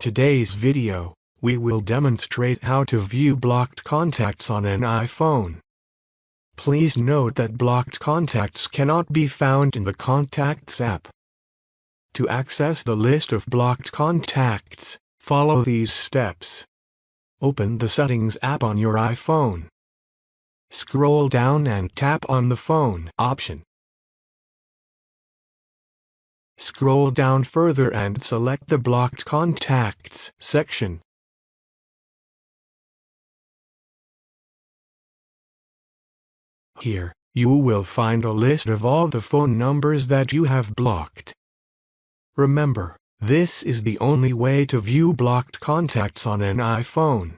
today's video, we will demonstrate how to view blocked contacts on an iPhone. Please note that blocked contacts cannot be found in the Contacts app. To access the list of blocked contacts, follow these steps. Open the Settings app on your iPhone. Scroll down and tap on the Phone option. Scroll down further and select the Blocked Contacts section. Here, you will find a list of all the phone numbers that you have blocked. Remember, this is the only way to view blocked contacts on an iPhone.